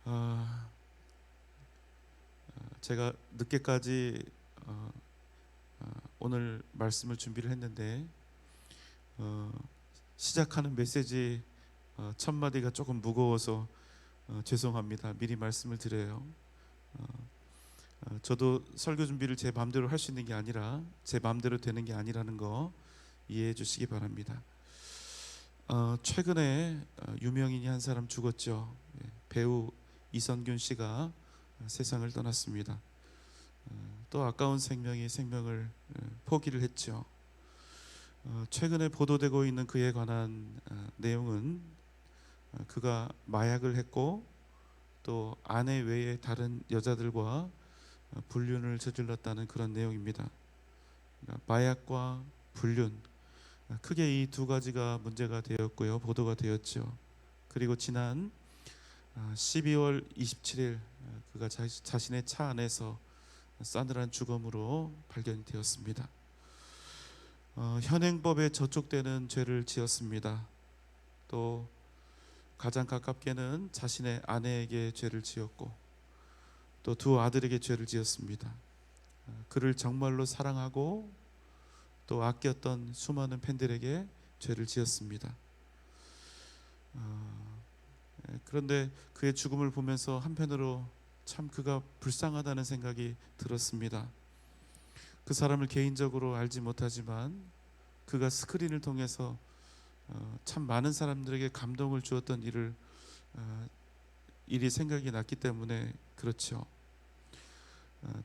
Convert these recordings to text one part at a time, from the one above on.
아, 제가 늦게까지 오늘 말씀을 준비를 했는데 어, 시작하는 메시지 첫 마디가 조금 무거워서 죄송합니다. 미리 말씀을 드려요. 어, 저도 설교 준비를 제 마음대로 할 수 있는 게 아니라 제 마음대로 되는 게 아니라는 거 이해해 주시기 바랍니다. 최근에 유명인이 한 사람 죽었죠. 예, 배우 이선균 씨가 세상을 떠났습니다. 또 아까운 생명을 포기를 했죠. 최근에 보도되고 있는 그에 관한 내용은 그가 마약을 했고 또 아내 외에 다른 여자들과 불륜을 저질렀다는 그런 내용입니다. 그러니까 마약과 불륜, 크게 이 두 가지가 문제가 되었고요. 보도가 되었죠. 그리고 지난 12월 27일 그가 자신의 차 안에서 싸늘한 죽음으로 발견되었습니다. 현행법에 저촉되는 죄를 지었습니다. 또 가장 가깝게는 자신의 아내에게 죄를 지었고 또 두 아들에게 죄를 지었습니다. 그를 정말로 사랑하고 또 아꼈던 수많은 팬들에게 죄를 지었습니다. 그런데 그의 죽음을 보면서 한편으로 참 그가 불쌍하다는 생각이 들었습니다. 그 사람을 개인적으로 알지 못하지만 그가 스크린을 통해서 참 많은 사람들에게 감동을 주었던 일이 생각이 났기 때문에 그렇죠.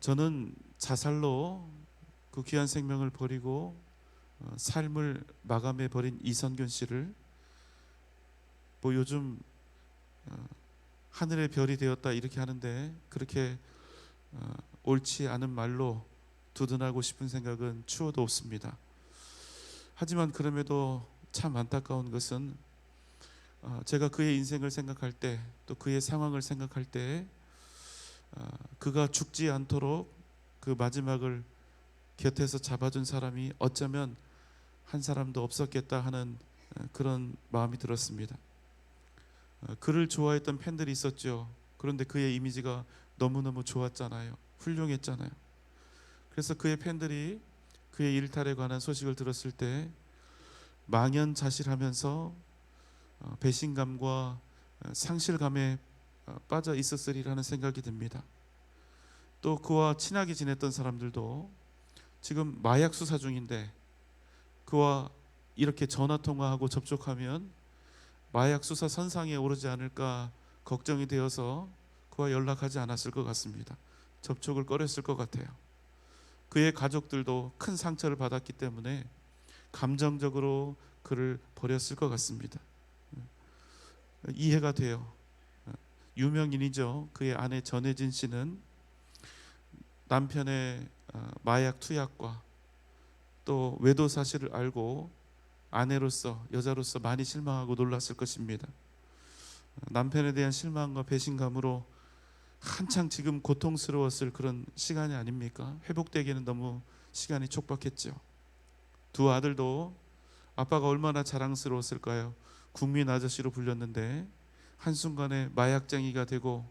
저는 자살로 그 귀한 생명을 버리고 삶을 마감해 버린 이선균 씨를 뭐 요즘 하늘의 별이 되었다 이렇게 하는데 그렇게 옳지 않은 말로 두둔하고 싶은 생각은 추호도 없습니다. 하지만 그럼에도 참 안타까운 것은 제가 그의 인생을 생각할 때 또 그의 상황을 생각할 때 그가 죽지 않도록 그 마지막을 곁에서 잡아준 사람이 어쩌면 한 사람도 없었겠다 하는 그런 마음이 들었습니다. 그를 좋아했던 팬들이 있었죠. 그런데 그의 이미지가 너무너무 좋았잖아요. 훌륭했잖아요. 그래서 그의 팬들이 그의 일탈에 관한 소식을 들었을 때 망연자실하면서 배신감과 상실감에 빠져 있었으리라는 생각이 듭니다. 또 그와 친하게 지냈던 사람들도 지금 마약 수사 중인데 그와 이렇게 전화 통화하고 접촉하면 마약 수사 선상에 오르지 않을까 걱정이 되어서 그와 연락하지 않았을 것 같습니다. 접촉을 꺼렸을 것 같아요. 그의 가족들도 큰 상처를 받았기 때문에 감정적으로 그를 버렸을 것 같습니다. 이해가 돼요. 유명인이죠. 그의 아내 전혜진 씨는 남편의 마약 투약과 또 외도 사실을 알고 아내로서 여자로서 많이 실망하고 놀랐을 것입니다. 남편에 대한 실망과 배신감으로 한창 지금 고통스러웠을 그런 시간이 아닙니까? 회복되기에는 너무 시간이 촉박했죠. 두 아들도 아빠가 얼마나 자랑스러웠을까요? 국민 아저씨로 불렸는데 한순간에 마약쟁이가 되고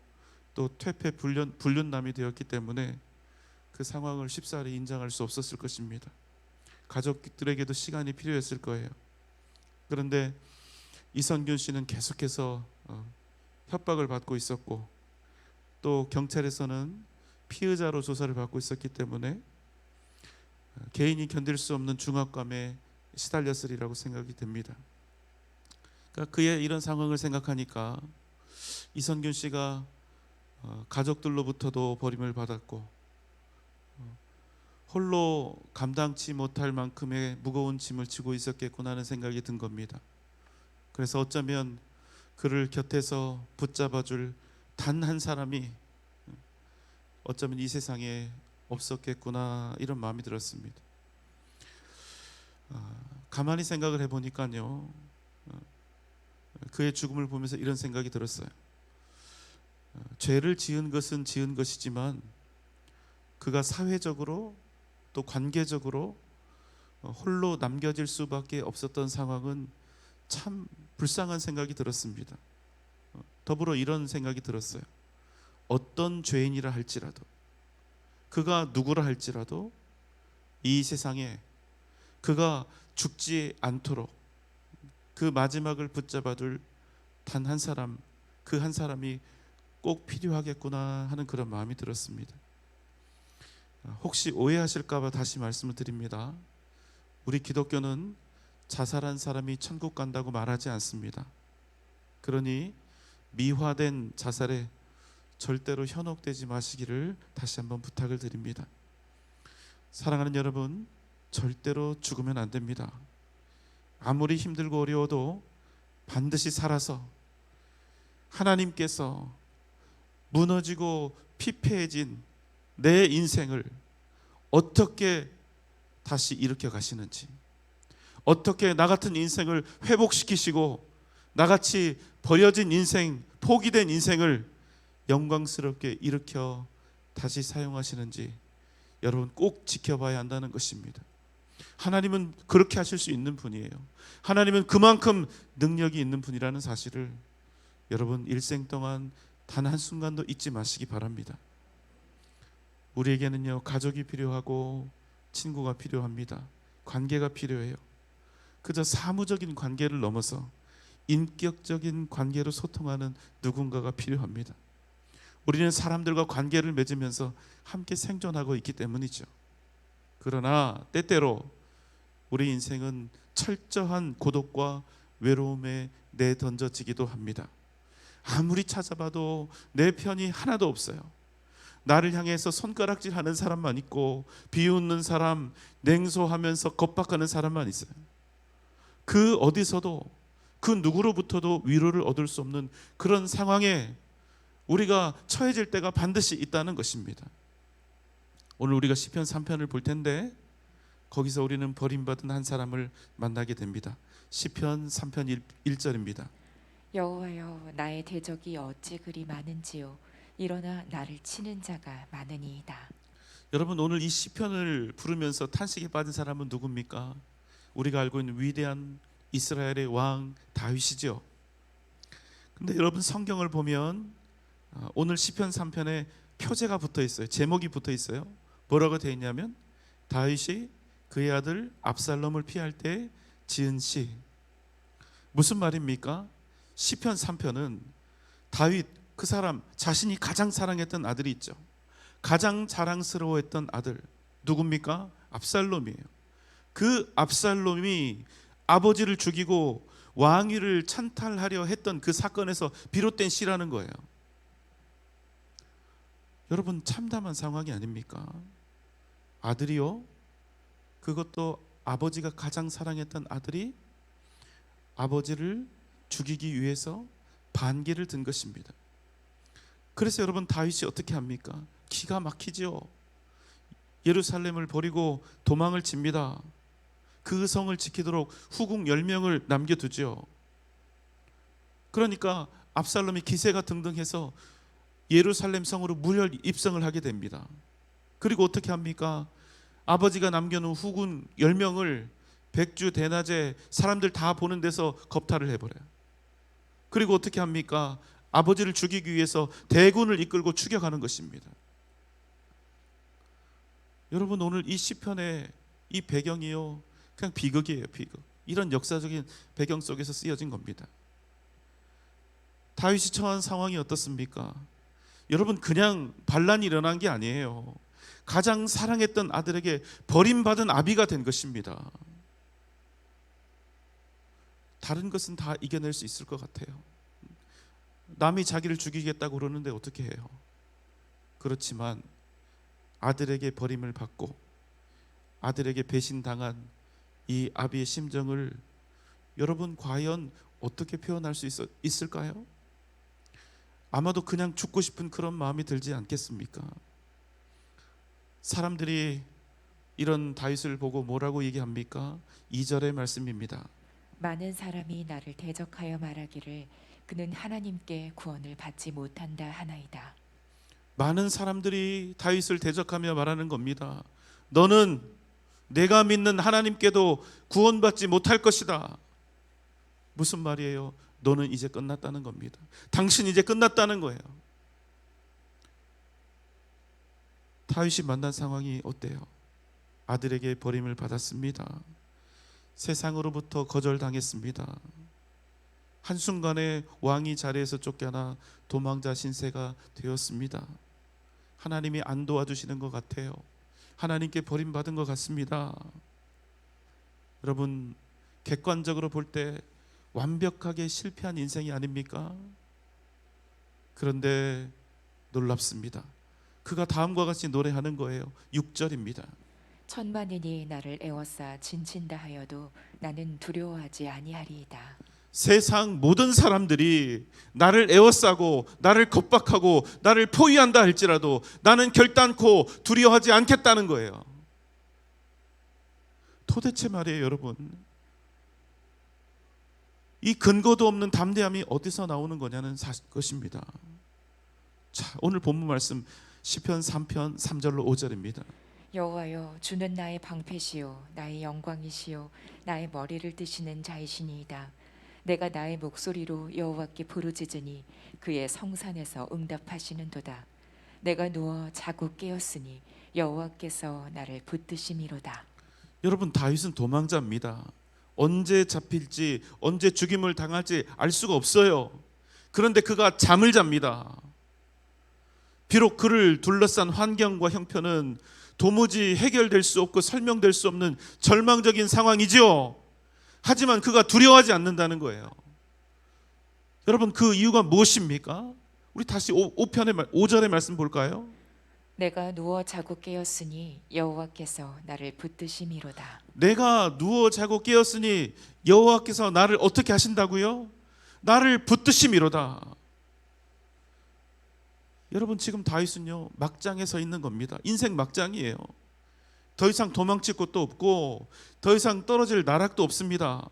또 퇴폐 불륜남이 되었기 때문에 그 상황을 쉽사리 인정할 수 없었을 것입니다. 가족들에게도 시간이 필요했을 거예요. 그런데 이선균 씨는 계속해서 협박을 받고 있었고 또 경찰에서는 피의자로 조사를 받고 있었기 때문에 개인이 견딜 수 없는 중압감에 시달렸으리라고 생각이 됩니다. 그러니까 그의 이런 상황을 생각하니까 이선균 씨가 가족들로부터도 버림을 받았고 홀로 감당치 못할 만큼의 무거운 짐을 지고 있었겠구나 하는 생각이 든 겁니다. 그래서 어쩌면 그를 곁에서 붙잡아줄 단 한 사람이 어쩌면 이 세상에 없었겠구나 이런 마음이 들었습니다. 가만히 생각을 해보니까요, 그의 죽음을 보면서 이런 생각이 들었어요. 죄를 지은 것은 지은 것이지만 그가 사회적으로 또 관계적으로 홀로 남겨질 수밖에 없었던 상황은 참 불쌍한 생각이 들었습니다. 더불어 이런 생각이 들었어요. 어떤 죄인이라 할지라도, 그가 누구라 할지라도 이 세상에 그가 죽지 않도록 그 마지막을 붙잡아둘 단 한 사람, 그 한 사람이 꼭 필요하겠구나 하는 그런 마음이 들었습니다. 혹시 오해하실까봐 다시 말씀을 드립니다. 우리 기독교는 자살한 사람이 천국 간다고 말하지 않습니다. 그러니 미화된 자살에 절대로 현혹되지 마시기를 다시 한번 부탁을 드립니다. 사랑하는 여러분, 절대로 죽으면 안 됩니다. 아무리 힘들고 어려워도 반드시 살아서 하나님께서 무너지고 피폐해진 내 인생을 어떻게 다시 일으켜 가시는지, 어떻게 나 같은 인생을 회복시키시고 나같이 버려진 인생, 포기된 인생을 영광스럽게 일으켜 다시 사용하시는지 여러분 꼭 지켜봐야 한다는 것입니다. 하나님은 그렇게 하실 수 있는 분이에요. 하나님은 그만큼 능력이 있는 분이라는 사실을 여러분 일생 동안 단 한순간도 잊지 마시기 바랍니다. 우리에게는요, 가족이 필요하고 친구가 필요합니다. 관계가 필요해요. 그저 사무적인 관계를 넘어서 인격적인 관계로 소통하는 누군가가 필요합니다. 우리는 사람들과 관계를 맺으면서 함께 생존하고 있기 때문이죠. 그러나 때때로 우리 인생은 철저한 고독과 외로움에 내던져지기도 합니다. 아무리 찾아봐도 내 편이 하나도 없어요. 나를 향해서 손가락질하는 사람만 있고 비웃는 사람, 냉소하면서 겁박하는 사람만 있어요. 그 어디서도 그 누구로부터도 위로를 얻을 수 없는 그런 상황에 우리가 처해질 때가 반드시 있다는 것입니다. 오늘 우리가 시편 3편을 볼 텐데 거기서 우리는 버림받은 한 사람을 만나게 됩니다. 시편 3편 1절입니다. 여호와여, 나의 대적이 어찌 그리 많은지요. 일어나 나를 치는 자가 많으니이다. 여러분, 오늘 이 시편을 부르면서 탄식에 빠진 사람은 누굽니까? 우리가 알고 있는 위대한 이스라엘의 왕 다윗이죠. 근데 여러분, 성경을 보면 오늘 시편 3편에 표제가 붙어 있어요. 제목이 붙어 있어요. 뭐라고 되어 있냐면 다윗이 그의 아들 압살롬을 피할 때 지은 시. 무슨 말입니까? 시편 3편은 다윗, 그 사람 자신이 가장 사랑했던 아들이 있죠. 가장 자랑스러워했던 아들 누굽니까? 압살롬이에요. 그 압살롬이 아버지를 죽이고 왕위를 찬탈하려 했던 그 사건에서 비롯된 시라는 거예요. 여러분, 참담한 상황이 아닙니까? 아들이요? 그것도 아버지가 가장 사랑했던 아들이 아버지를 죽이기 위해서 반기를 든 것입니다. 그래서 여러분, 다윗이 어떻게 합니까? 기가 막히죠. 예루살렘을 버리고 도망을 칩니다. 그 성을 지키도록 후궁 10명을 남겨두죠. 그러니까 압살롬이 기세가 등등해서 예루살렘 성으로 무혈 입성을 하게 됩니다. 그리고 어떻게 합니까? 아버지가 남겨놓은 후군 10명을 백주 대낮에 사람들 다 보는 데서 겁탈을 해버려요. 그리고 어떻게 합니까? 아버지를 죽이기 위해서 대군을 이끌고 추격하는 것입니다. 여러분, 오늘 이 시편의 이 배경이요, 그냥 비극이에요. 비극. 이런 역사적인 배경 속에서 쓰여진 겁니다. 다윗이 처한 상황이 어떻습니까? 여러분, 그냥 반란이 일어난 게 아니에요. 가장 사랑했던 아들에게 버림받은 아비가 된 것입니다. 다른 것은 다 이겨낼 수 있을 것 같아요. 남이 자기를 죽이겠다고 그러는데 어떻게 해요? 그렇지만 아들에게 버림을 받고 아들에게 배신당한 이 아비의 심정을 여러분 과연 어떻게 표현할 수 있을까요? 아마도 그냥 죽고 싶은 그런 마음이 들지 않겠습니까? 사람들이 이런 다윗을 보고 뭐라고 얘기합니까? 2절의 말씀입니다. 많은 사람이 나를 대적하여 말하기를 그는 하나님께 구원을 받지 못한다 하나이다. 많은 사람들이 다윗을 대적하며 말하는 겁니다. 너는 내가 믿는 하나님께도 구원받지 못할 것이다. 무슨 말이에요? 너는 이제 끝났다는 겁니다. 당신 이제 끝났다는 거예요. 다윗이 만난 상황이 어때요? 아들에게 버림을 받았습니다. 세상으로부터 거절당했습니다. 한순간에 왕이 자리에서 쫓겨나 도망자 신세가 되었습니다. 하나님이 안 도와주시는 것 같아요. 하나님께 버림받은 것 같습니다. 여러분, 객관적으로 볼 때 완벽하게 실패한 인생이 아닙니까? 그런데 놀랍습니다. 그가 다음과 같이 노래하는 거예요. 6절입니다. 천만인이 나를 애워싸 진친다 하여도 나는 두려워하지 아니하리이다. 세상 모든 사람들이 나를 에워싸고 나를 겁박하고 나를 포위한다 할지라도 나는 결단코 두려워하지 않겠다는 거예요. 도대체 말이에요, 여러분. 이 근거도 없는 담대함이 어디서 나오는 거냐는 것입니다. 자, 오늘 본문 말씀 시편 3편 3절로 5절입니다. 여호와여, 주는 나의 방패시요 나의 영광이시요 나의 머리를 드시는 자이시니이다. 내가 나의 목소리로 여호와께 부르짖으니 그의 성산에서 응답하시는도다. 내가 누워 자고 깨었으니 여호와께서 나를 붙드심이로다. 여러분, 다윗은 도망자입니다. 언제 잡힐지 언제 죽임을 당할지 알 수가 없어요. 그런데 그가 잠을 잡니다. 비록 그를 둘러싼 환경과 형편은 도무지 해결될 수 없고 설명될 수 없는 절망적인 상황이죠. 하지만 그가 두려워하지 않는다는 거예요. 여러분, 그 이유가 무엇입니까? 우리 다시 5절의 말씀 볼까요? 내가 누워 자고 깨었으니 여호와께서 나를 붙드심이로다. 내가 누워 자고 깨었으니 여호와께서 나를 어떻게 하신다고요? 나를 붙드심이로다. 여러분, 지금 다윗은요 막장에 서 있는 겁니다. 인생 막장이에요. 더 이상 도망칠 곳도 없고 더 이상 떨어질 나락도 없습니다.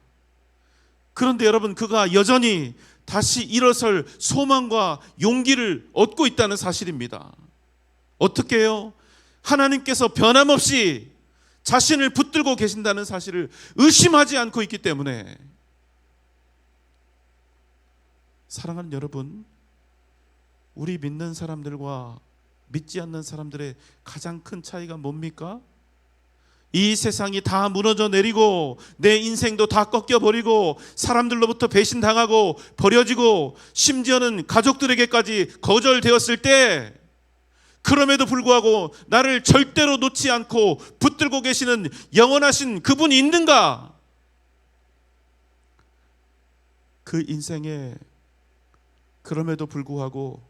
그런데 여러분, 그가 여전히 다시 일어설 소망과 용기를 얻고 있다는 사실입니다. 어떻게 해요? 하나님께서 변함없이 자신을 붙들고 계신다는 사실을 의심하지 않고 있기 때문에. 사랑하는 여러분, 우리 믿는 사람들과 믿지 않는 사람들의 가장 큰 차이가 뭡니까? 이 세상이 다 무너져 내리고 내 인생도 다 꺾여버리고 사람들로부터 배신당하고 버려지고 심지어는 가족들에게까지 거절되었을 때, 그럼에도 불구하고 나를 절대로 놓지 않고 붙들고 계시는 영원하신 그분이 있는가? 그 인생에 그럼에도 불구하고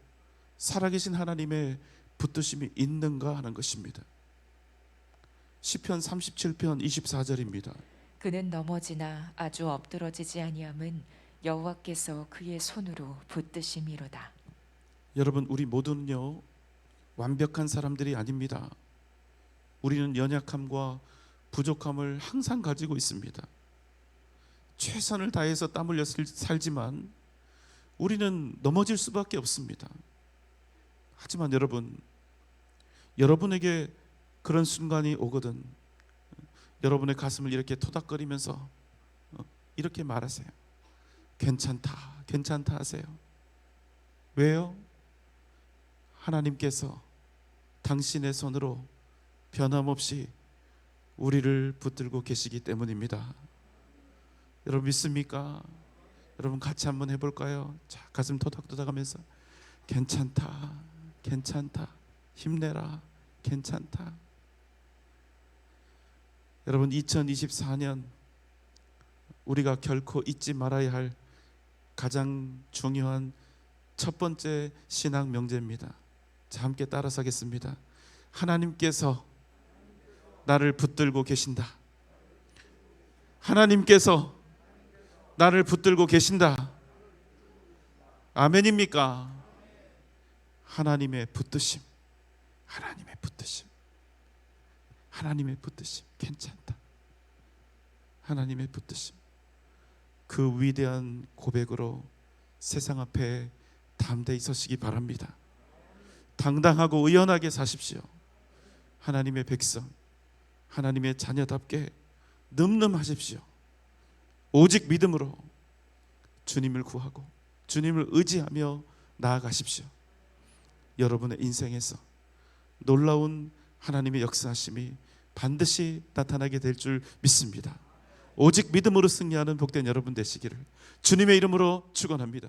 살아계신 하나님의 붙드심이 있는가 하는 것입니다. 시편 37편 24절입니다. 그는 넘어지나 아주 엎드러지지 아니함은 여호와께서 그의 손으로 붙드심이로다. 여러분, 우리 모두는요 완벽한 사람들이 아닙니다. 우리는 연약함과 부족함을 항상 가지고 있습니다. 최선을 다해서 땀 흘려 살지만 우리는 넘어질 수밖에 없습니다. 하지만 여러분, 여러분에게 그런 순간이 오거든 여러분의 가슴을 이렇게 토닥거리면서 이렇게 말하세요. 괜찮다, 괜찮다 하세요. 왜요? 하나님께서 당신의 손으로 변함없이 우리를 붙들고 계시기 때문입니다. 여러분, 믿습니까? 여러분, 같이 한번 해볼까요? 자, 가슴 토닥토닥하면서 괜찮다, 괜찮다, 힘내라, 괜찮다. 여러분, 2024년 우리가 결코 잊지 말아야 할 가장 중요한 첫 번째 신앙 명제입니다. 자, 함께 따라서 하겠습니다. 하나님께서 나를 붙들고 계신다. 하나님께서 나를 붙들고 계신다. 아멘입니까? 하나님의 붙드심, 하나님의 붙드심, 하나님의 붙드심. 괜찮다. 하나님의 붙드심. 그 위대한 고백으로 세상 앞에 담대히 서시기 바랍니다. 당당하고 의연하게 사십시오. 하나님의 백성, 하나님의 자녀답게 늠름하십시오. 오직 믿음으로 주님을 구하고 주님을 의지하며 나아가십시오. 여러분의 인생에서 놀라운 하나님의 역사하심이 반드시 나타나게 될 줄 믿습니다. 오직 믿음으로 승리하는 복된 여러분 되시기를 주님의 이름으로 축원합니다.